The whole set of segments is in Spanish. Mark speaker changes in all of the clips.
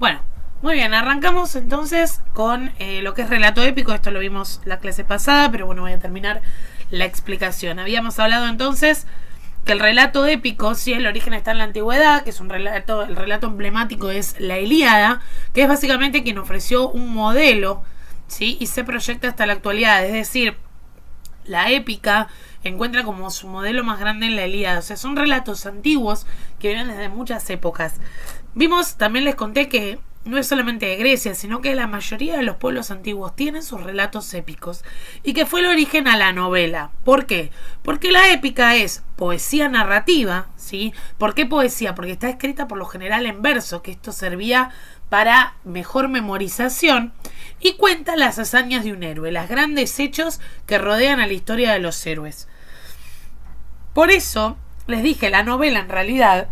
Speaker 1: Bueno, muy bien, arrancamos entonces con lo que es relato épico. Esto lo vimos la clase pasada, pero bueno, voy a terminar la explicación. Habíamos hablado entonces que el relato épico, sí, el origen está en la antigüedad, que es un relato, el relato emblemático es la Ilíada, que es básicamente quien ofreció un modelo, ¿sí? Y se proyecta hasta la actualidad, es decir, la épica encuentra como su modelo más grande en la Ilíada. O sea, son relatos antiguos que vienen desde muchas épocas. Vimos, también les conté que no es solamente de Grecia, sino que la mayoría de los pueblos antiguos tienen sus relatos épicos y que fue el origen a la novela. ¿Por qué? Porque la épica es poesía narrativa, ¿sí? ¿Por qué poesía? Porque está escrita por lo general en verso, que esto servía para mejor memorización, y cuenta las hazañas de un héroe, los grandes hechos que rodean a la historia de los héroes. Por eso, les dije, la novela en realidad,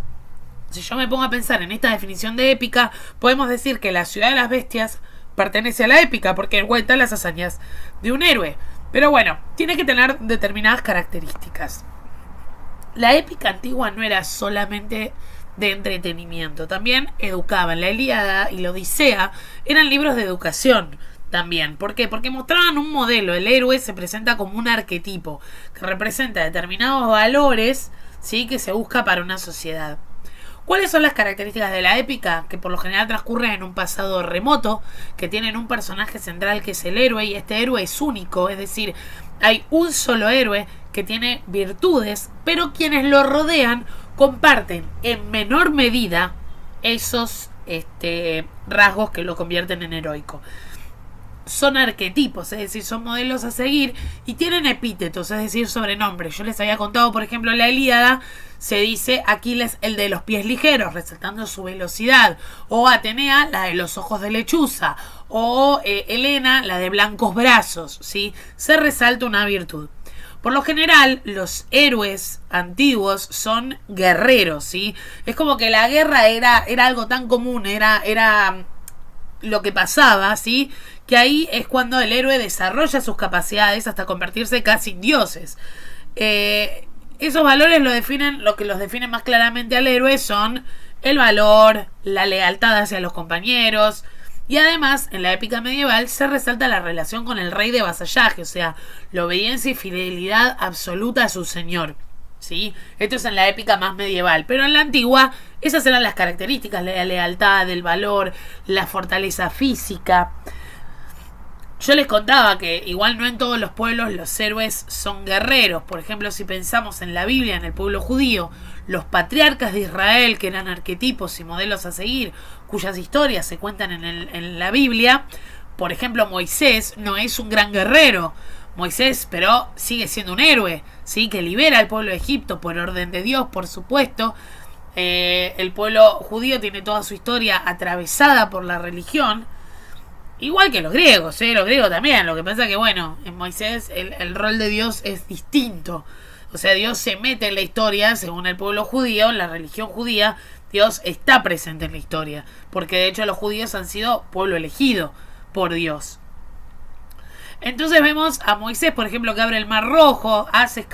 Speaker 1: si yo me pongo a pensar en esta definición de épica, podemos decir que La ciudad de las bestias pertenece a la épica porque cuenta las hazañas de un héroe. Pero bueno, tiene que tener determinadas características. La épica antigua no era solamente de entretenimiento, también educaban. La Ilíada y la Odisea eran libros de educación también. ¿Por qué? Porque mostraban un modelo. El héroe se presenta como un arquetipo que representa determinados valores, ¿sí?, que se busca para una sociedad. ¿Cuáles son las características de la épica? Que por lo general transcurren en un pasado remoto, que tienen un personaje central que es el héroe, y este héroe es único, es decir, hay un solo héroe que tiene virtudes, pero quienes lo rodean comparten en menor medida esos rasgos que lo convierten en heroico. Son arquetipos, es decir, son modelos a seguir, y tienen epítetos, es decir, sobrenombres. Yo les había contado, por ejemplo, en la Ilíada se dice Aquiles el de los pies ligeros, resaltando su velocidad, o Atenea la de los ojos de lechuza, o Helena la de blancos brazos, ¿sí? Se resalta una virtud. Por lo general, los héroes antiguos son guerreros, ¿sí? Es como que la guerra era algo tan común, era lo que pasaba, ¿sí? Que ahí es cuando el héroe desarrolla sus capacidades hasta convertirse casi en dioses. Esos valores lo que los define más claramente al héroe son el valor, la lealtad hacia los compañeros, y además en la épica medieval se resalta la relación con el rey de vasallaje, o sea, la obediencia y fidelidad absoluta a su señor, ¿sí? Esto es en la épica más medieval, pero en la antigua esas eran las características: la lealtad, el valor, la fortaleza física. Yo les contaba que igual no en todos los pueblos los héroes son guerreros. Por ejemplo, si pensamos en la Biblia, en el pueblo judío, los patriarcas de Israel, que eran arquetipos y modelos a seguir, cuyas historias se cuentan en la Biblia. Por ejemplo, Moisés no es un gran guerrero, Moisés, pero sigue siendo un héroe, ¿sí?, que libera al pueblo de Egipto por orden de Dios, por supuesto. El pueblo judío tiene toda su historia atravesada por la religión, igual que los griegos, los griegos también. Lo que pasa que, bueno, en Moisés el rol de Dios es distinto. O sea, Dios se mete en la historia según el pueblo judío, en la religión judía. Dios está presente en la historia, porque de hecho los judíos han sido pueblo elegido por Dios. Entonces vemos a Moisés, por ejemplo, que abre el Mar Rojo, hace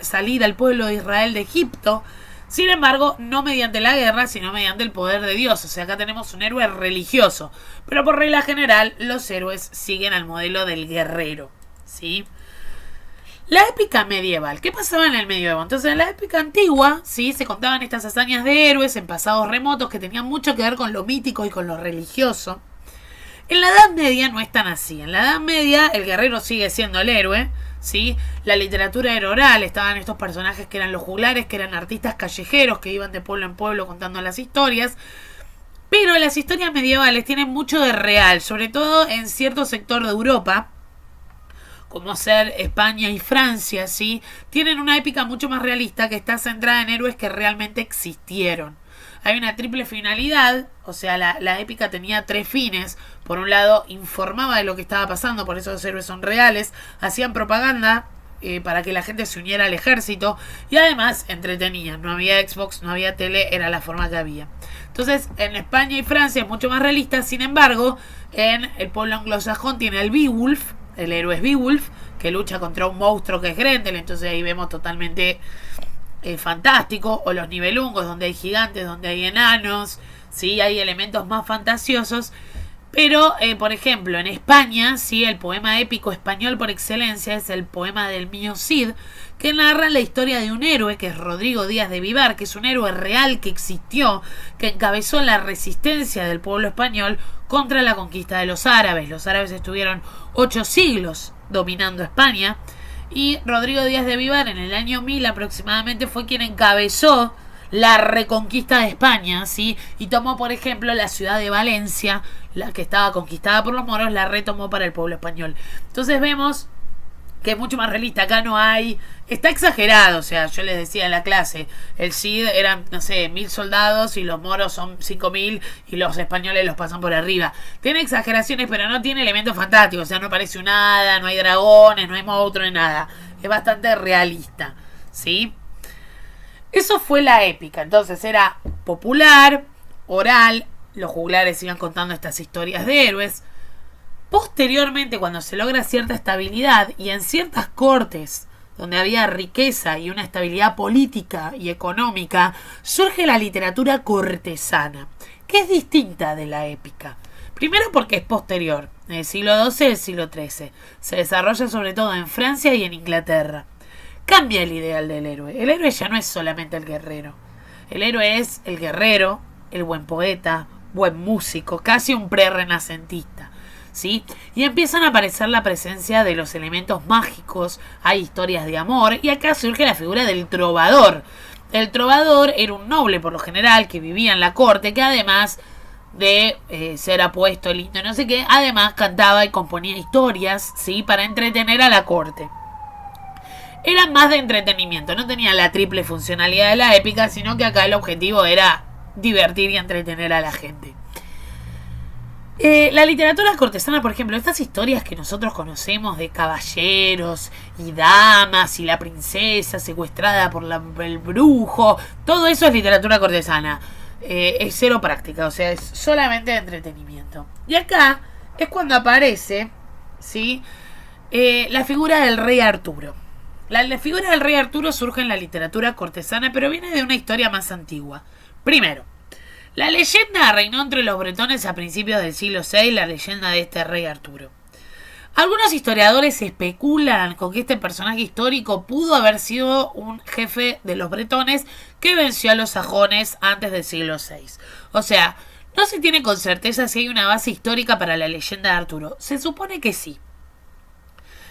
Speaker 1: salir al pueblo de Israel de Egipto. Sin embargo, no mediante la guerra, sino mediante el poder de Dios. O sea, acá tenemos un héroe religioso. Pero por regla general, los héroes siguen al modelo del guerrero, ¿sí? La épica medieval. ¿Qué pasaba en el medievo? Entonces, en la épica antigua, ¿sí?, se contaban estas hazañas de héroes en pasados remotos que tenían mucho que ver con lo mítico y con lo religioso. En la Edad Media no es tan así. En la Edad Media, el guerrero sigue siendo el héroe, ¿sí? La literatura era oral, estaban estos personajes que eran los juglares, que eran artistas callejeros que iban de pueblo en pueblo contando las historias. Pero las historias medievales tienen mucho de real, sobre todo en cierto sector de Europa, como ser España y Francia, ¿sí? Tienen una épica mucho más realista que está centrada en héroes que realmente existieron. Hay una triple finalidad, o sea, la épica tenía tres fines. Por un lado, informaba de lo que estaba pasando, por eso los héroes son reales. Hacían propaganda para que la gente se uniera al ejército, y además entretenían. No había Xbox, no había tele, era la forma que había. Entonces, en España y Francia es mucho más realista. Sin embargo, en el pueblo anglosajón tiene el Beowulf, el héroe es Beowulf, que lucha contra un monstruo que es Grendel. Entonces ahí vemos totalmente fantástico. O los Nibelungos, donde hay gigantes, donde hay enanos, ¿sí? Hay elementos más fantasiosos. Pero, por ejemplo, en España, sí, el poema épico español por excelencia es el poema del Mío Cid, que narra la historia de un héroe, que es Rodrigo Díaz de Vivar, que es un héroe real que existió, que encabezó la resistencia del pueblo español contra la conquista de los árabes. Los árabes estuvieron 8 siglos dominando España, y Rodrigo Díaz de Vivar en el año 1000 aproximadamente fue quien encabezó la reconquista de España, ¿sí? Y tomó, por ejemplo, la ciudad de Valencia, la que estaba conquistada por los moros, la retomó para el pueblo español. Entonces vemos que es mucho más realista. Acá no hay... Está exagerado, o sea, yo les decía en la clase, el Cid eran, no sé, 1000 soldados y los moros son 5000 y los españoles los pasan por arriba. Tiene exageraciones, pero no tiene elementos fantásticos, o sea, no aparece un hada, no hay dragones, no hay monstruos, nada. Es bastante realista, ¿sí? Eso fue la épica. Entonces era popular, oral, los juglares iban contando estas historias de héroes. Posteriormente, cuando se logra cierta estabilidad y en ciertas cortes donde había riqueza y una estabilidad política y económica, surge la literatura cortesana, que es distinta de la épica. Primero porque es posterior, en el siglo XII y el siglo XIII. Se desarrolla sobre todo en Francia y en Inglaterra. Cambia el ideal del héroe. El héroe ya no es solamente el guerrero. El héroe es el guerrero, el buen poeta, buen músico, casi un prerrenacentista, ¿sí? Y empiezan a aparecer la presencia de los elementos mágicos, hay historias de amor, y acá surge la figura del trovador. El trovador era un noble, por lo general, que vivía en la corte, que además de ser apuesto, lindo, no sé qué, además cantaba y componía historias, ¿sí? Para entretener a la corte. Era más de entretenimiento, no tenía la triple funcionalidad de la épica, sino que acá el objetivo era divertir y entretener a la gente. La literatura cortesana, por ejemplo, estas historias que nosotros conocemos de caballeros y damas y la princesa secuestrada por el brujo, todo eso es literatura cortesana. Es cero práctica, o sea, es solamente de entretenimiento. Y acá es cuando aparece, ¿sí? La figura del rey Arturo. La figura del rey Arturo surge en la literatura cortesana, pero viene de una historia más antigua. Primero, la leyenda reinó entre los bretones a principios del siglo VI, la leyenda de este rey Arturo. Algunos historiadores especulan con que este personaje histórico pudo haber sido un jefe de los bretones que venció a los sajones antes del siglo VI. O sea, no se tiene con certeza si hay una base histórica para la leyenda de Arturo. Se supone que sí.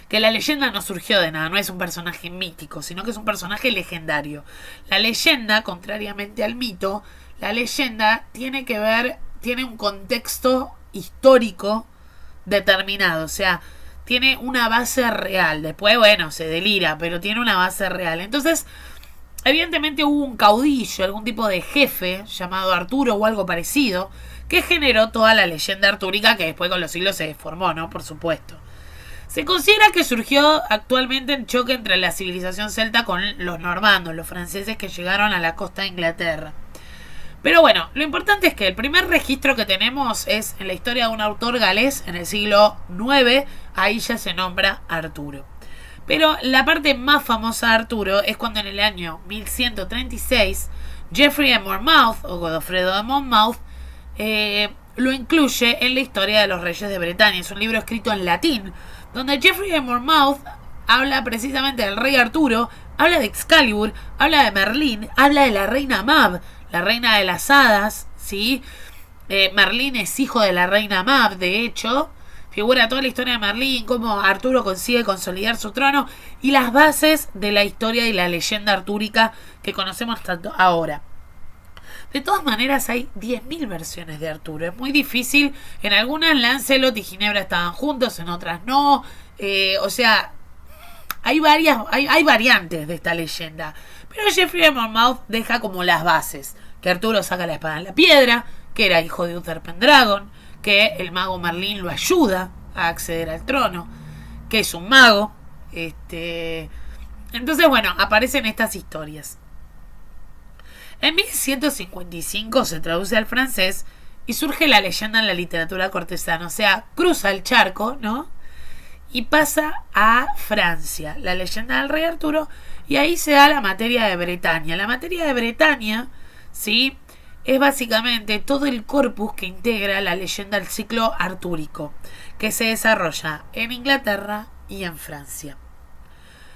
Speaker 1: Que la leyenda no surgió de nada, no es un personaje mítico, sino que es un personaje legendario. La leyenda, contrariamente al mito, la leyenda tiene un contexto histórico determinado, o sea, tiene una base real. Después, bueno, se delira, pero tiene una base real. Entonces, evidentemente hubo un caudillo, algún tipo de jefe llamado Arturo o algo parecido, que generó toda la leyenda artúrica que después con los siglos se deformó, ¿no? Por supuesto. Se considera que surgió actualmente en choque entre la civilización celta con los normandos, los franceses que llegaron a la costa de Inglaterra. Pero bueno, lo importante es que el primer registro que tenemos es en la historia de un autor galés en el siglo IX, ahí ya se nombra Arturo. Pero la parte más famosa de Arturo es cuando en el año 1136 Geoffrey de Monmouth, o Godofredo de Monmouth, lo incluye en la historia de los reyes de Bretaña. Es un libro escrito en latín, donde Geoffrey de Monmouth habla precisamente del rey Arturo, habla de Excalibur, habla de Merlín, habla de la reina Mab, la reina de las hadas, ¿sí? Merlín es hijo de la reina Mab, de hecho, figura toda la historia de Merlín, cómo Arturo consigue consolidar su trono y las bases de la historia y la leyenda artúrica que conocemos tanto ahora. De todas maneras hay 10.000 versiones de Arturo. Es muy difícil. En algunas Lancelot y Ginebra estaban juntos, en otras no. O sea, hay variantes de esta leyenda. Pero Geoffrey de Monmouth deja como las bases. Que Arturo saca la espada en la piedra, que era hijo de Uther Pendragon, que el mago Merlín lo ayuda a acceder al trono, que es un mago. Entonces, bueno, aparecen estas historias. En 1155 se traduce al francés y surge la leyenda en la literatura cortesana. O sea, cruza el charco, ¿no? Y pasa a Francia, la leyenda del rey Arturo, y ahí se da la materia de Bretaña. La materia de Bretaña, ¿sí? es básicamente todo el corpus que integra la leyenda del ciclo artúrico, que se desarrolla en Inglaterra y en Francia.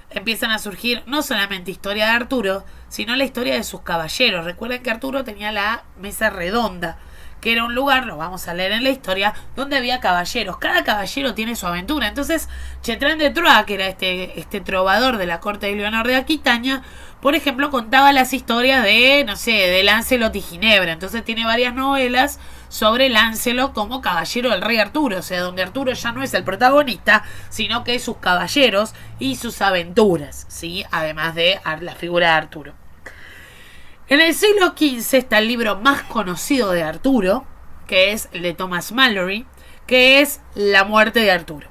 Speaker 1: Empiezan a surgir no solamente historia de Arturo, sino la historia de sus caballeros. Recuerden que Arturo tenía la mesa redonda, que era un lugar, lo vamos a leer en la historia, donde había caballeros. Cada caballero tiene su aventura. Entonces, Chetrán de Troyes, que era este trovador de la corte de Leonor de Aquitania, por ejemplo, contaba las historias de, no sé, de Lancelot y Ginebra. Entonces tiene varias novelas sobre Lancelot como caballero del rey Arturo. O sea, donde Arturo ya no es el protagonista, sino que sus caballeros y sus aventuras, ¿sí? Además de la figura de Arturo. En el siglo XV está el libro más conocido de Arturo, que es el de Thomas Malory, que es La muerte de Arturo.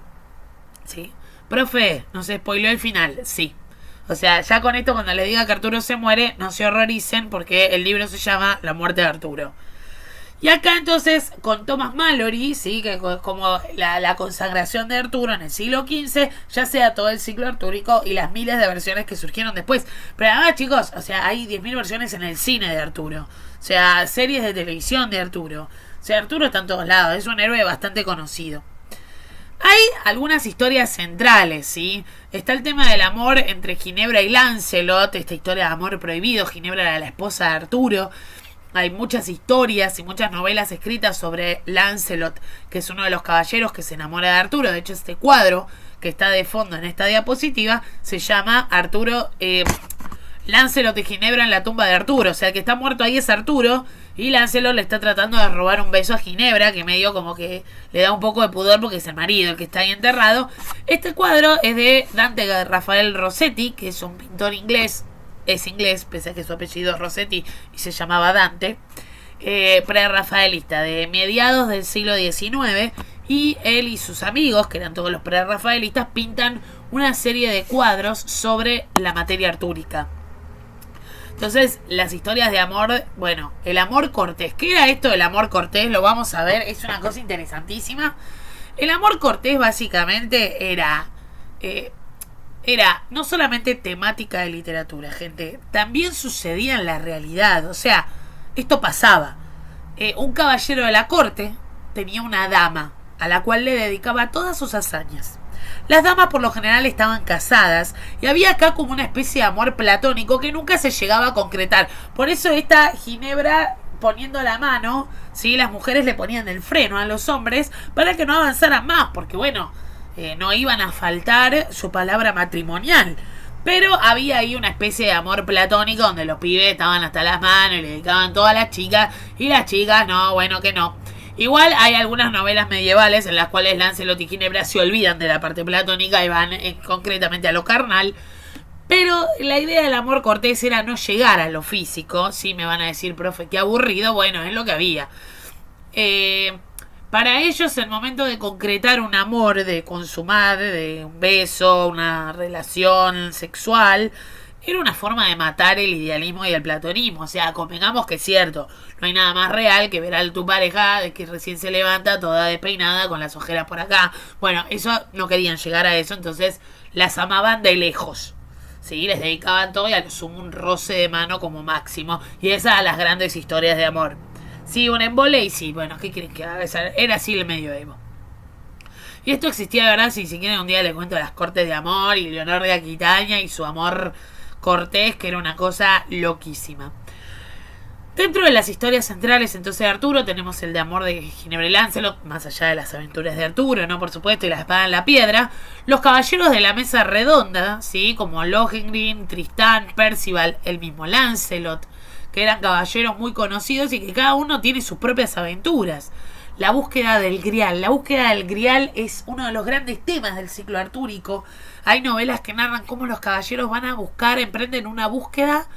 Speaker 1: ¿Sí? Profe, ¿no se spoiló el final? Sí. O sea, ya con esto, cuando les diga que Arturo se muere, no se horroricen, porque el libro se llama La muerte de Arturo. Y acá entonces, con Thomas Malory, ¿sí? Que como la consagración de Arturo en el siglo XV, ya sea todo el ciclo artúrico y las miles de versiones que surgieron después. Pero además, chicos, o sea, hay 10.000 versiones en el cine de Arturo. O sea, series de televisión de Arturo. O sea, Arturo está en todos lados, es un héroe bastante conocido. Hay algunas historias centrales, ¿sí? Está el tema del amor entre Ginebra y Lancelot, esta historia de amor prohibido. Ginebra era la esposa de Arturo. Hay muchas historias y muchas novelas escritas sobre Lancelot, que es uno de los caballeros que se enamora de Arturo. De hecho, este cuadro que está de fondo en esta diapositiva se llama Arturo, Lancelot y Ginebra en la tumba de Arturo. O sea, el que está muerto ahí es Arturo, y Lancelot le está tratando de robar un beso a Ginebra, que medio como que le da un poco de pudor porque es el marido el que está ahí enterrado. Este cuadro es de Dante Rafael Rossetti, que es un pintor inglés. Es inglés, pese a que su apellido es Rossetti y se llamaba Dante. Prerrafaelista, de mediados del siglo XIX. Y él y sus amigos, que eran todos los prerrafaelistas, pintan una serie de cuadros sobre la materia artúrica. Entonces, las historias de amor, bueno, el amor cortés. ¿Qué era esto del amor cortés? Lo vamos a ver, es una cosa interesantísima. El amor cortés básicamente era no solamente temática de literatura, gente, también sucedía en la realidad. O sea, esto pasaba. Un caballero de la corte tenía una dama a la cual le dedicaba todas sus hazañas. Las damas por lo general estaban casadas y había acá como una especie de amor platónico que nunca se llegaba a concretar. Por eso esta Ginebra poniendo la mano, ¿sí? Las mujeres le ponían el freno a los hombres para que no avanzaran más, porque bueno, no iban a faltar su palabra matrimonial. Pero había ahí una especie de amor platónico donde los pibes estaban hasta las manos y le dedicaban todas las chicas, y las chicas no, bueno que no. Igual hay algunas novelas medievales en las cuales Lancelot y Ginebra se olvidan de la parte platónica y van concretamente a lo carnal. Pero la idea del amor cortés era no llegar a lo físico. Sí, me van a decir, profe, qué aburrido. Bueno, es lo que había. Para ellos, el momento de concretar un amor, de consumar, de un beso, una relación sexual, era una forma de matar el idealismo y el platonismo. O sea, convengamos que es cierto, no hay nada más real que ver a tu pareja de que recién se levanta toda despeinada con las ojeras por acá. Bueno, eso no querían llegar a eso, entonces las amaban de lejos. Sí, les dedicaban todo y a lo sumo un roce de mano como máximo. Y esas eran las grandes historias de amor. Sí, un embole y sí, bueno, ¿qué quieren que haga? Era así el medioevo. Y esto existía de verdad, si quieren un día les cuento las cortes de amor y Leonor de Aquitania y su amor cortés, que era una cosa loquísima. Dentro de las historias centrales entonces de Arturo tenemos el de amor de Ginebra y Lancelot, más allá de las aventuras de Arturo, ¿no? Por supuesto, y la espada en la piedra. Los caballeros de la mesa redonda, ¿sí? Como Lohengrin, Tristán, Percival, el mismo Lancelot, que eran caballeros muy conocidos y que cada uno tiene sus propias aventuras. La búsqueda del Grial. La búsqueda del Grial es uno de los grandes temas del ciclo artúrico. Hay novelas que narran cómo los caballeros van a buscar, emprenden una búsqueda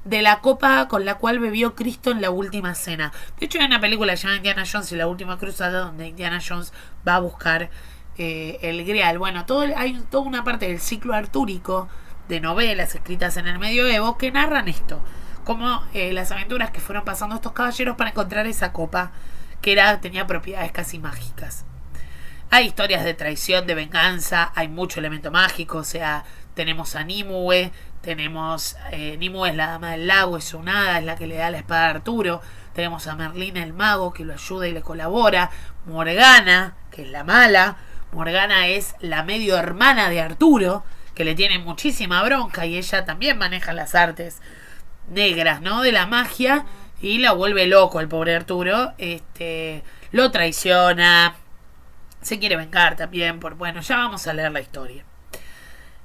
Speaker 1: de la copa con la cual bebió Cristo en la última cena. De hecho, hay una película llamada Indiana Jones y la última cruzada, donde Indiana Jones va a buscar el Grial. Bueno, hay toda una parte del ciclo artúrico de novelas escritas en el medioevo que narran esto, como las aventuras que fueron pasando estos caballeros para encontrar esa copa que tenía propiedades casi mágicas. Hay historias de traición, de venganza, hay mucho elemento mágico. O sea, tenemos a Nimue, Nimue es la dama del lago, es su hada, es la que le da la espada a Arturo. tenemos a Merlín el mago que lo ayuda y le colabora, Morgana, que es la mala, Morgana es la medio hermana de Arturo, que le tiene muchísima bronca y ella también maneja las artes negras, ¿no? De la magia y la vuelve loco el pobre Arturo, lo traiciona, se quiere vengar también, bueno, ya vamos a leer la historia.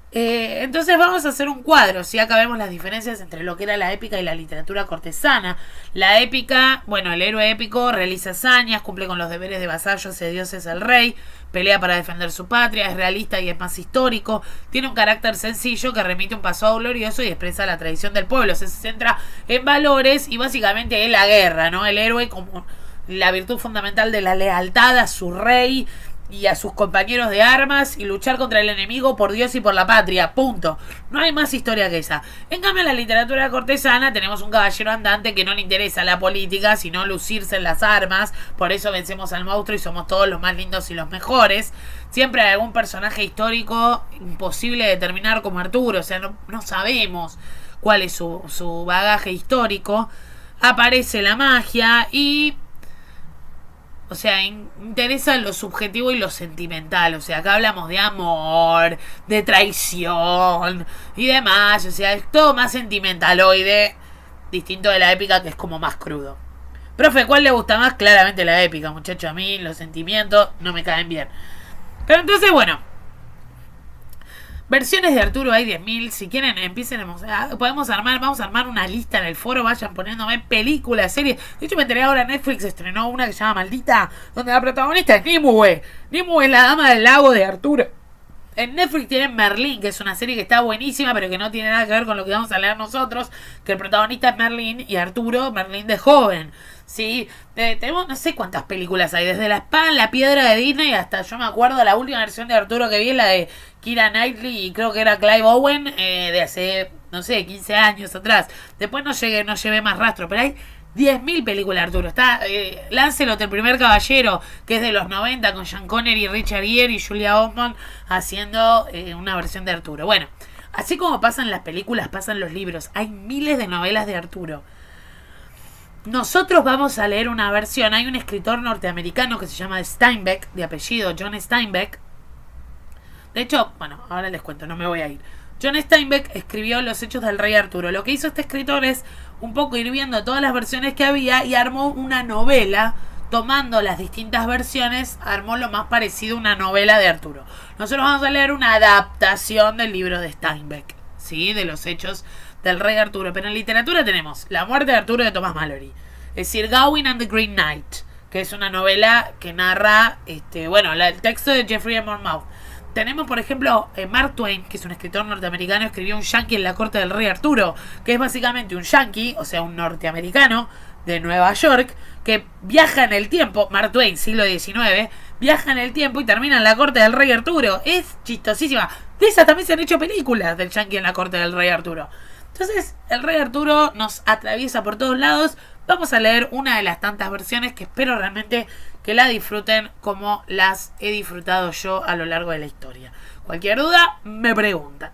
Speaker 1: Entonces vamos a hacer un cuadro, si acá vemos las diferencias entre lo que era la épica y la literatura cortesana. La épica, bueno, el héroe épico realiza hazañas, cumple con los deberes de vasallo, hace dioses al rey, pelea para defender su patria, es realista y es más histórico, tiene un carácter sencillo que remite un pasado glorioso y expresa la tradición del pueblo, se centra en valores y básicamente es la guerra, ¿no? El héroe como la virtud fundamental de la lealtad a su rey y a sus compañeros de armas y luchar contra el enemigo por Dios y por la patria, punto. No hay más historia que esa. En cambio, en la literatura cortesana tenemos un caballero andante que no le interesa la política, sino lucirse en las armas, por eso vencemos al monstruo y somos todos los más lindos y los mejores. Siempre hay algún personaje histórico imposible de determinar como Arturo, o sea, no sabemos cuál es su bagaje histórico. Aparece la magia y... o sea, interesa lo subjetivo y lo sentimental. O sea, acá hablamos de amor, de traición y demás. O sea, es todo más sentimentaloide, distinto de la épica que es como más crudo. Profe, ¿cuál le gusta más? Claramente la épica, muchacho. A mí los sentimientos no me caen bien. Pero entonces, bueno, versiones de Arturo hay 10.000. Si quieren, empiecen vamos a armar una lista en el foro. Vayan poniéndome películas, series. De hecho, me enteré ahora, Netflix estrenó una que se llama Maldita, donde la protagonista es Nimue. Nimue es la dama del lago de Arturo. En Netflix tienen Merlín, que es una serie que está buenísima, pero que no tiene nada que ver con lo que vamos a leer nosotros. Que el protagonista es Merlín y Arturo, Merlín de joven. Sí, tenemos no sé cuántas películas hay, desde La Espada en la Piedra de Disney hasta, yo me acuerdo, la última versión de Arturo que vi es la de Keira Knightley y creo que era Clive Owen, de hace, no sé, 15 años atrás. Después no llevé más rastro, pero hay 10.000 películas de Arturo. Está Lancelot, el primer caballero, que es de los 90, con Sean Connery, Richard Gere y Julia Osmond haciendo una versión de Arturo. Bueno, así como pasan las películas, pasan los libros. Hay miles de novelas de Arturo. Nosotros vamos a leer una versión. Hay un escritor norteamericano que se llama Steinbeck, de apellido John Steinbeck. De hecho, bueno, ahora les cuento, no me voy a ir. John Steinbeck escribió Los Hechos del Rey Arturo. Lo que hizo este escritor es un poco ir viendo todas las versiones que había y armó una novela, tomando las distintas versiones, armó lo más parecido a una novela de Arturo. Nosotros vamos a leer una adaptación del libro de Steinbeck, ¿sí? De Los Hechos del Rey Arturo. Pero en literatura tenemos La muerte de Arturo de Thomas Malory, Sir Gawain and the Green Knight, que es una novela que narra el texto de Geoffrey de Monmouth. Tenemos, por ejemplo, Mark Twain, que es un escritor norteamericano, escribió un yankee en la corte del rey Arturo, que es básicamente un yankee, o sea, un norteamericano de Nueva York, que viaja en el tiempo. Mark Twain, siglo XIX, viaja en el tiempo y termina en la corte del rey Arturo. Es chistosísima. De esa también se han hecho películas del yankee en la corte del rey Arturo. Entonces, el rey Arturo nos atraviesa por todos lados. Vamos a leer una de las tantas versiones que espero realmente que la disfruten como las he disfrutado yo a lo largo de la historia. Cualquier duda, me preguntan.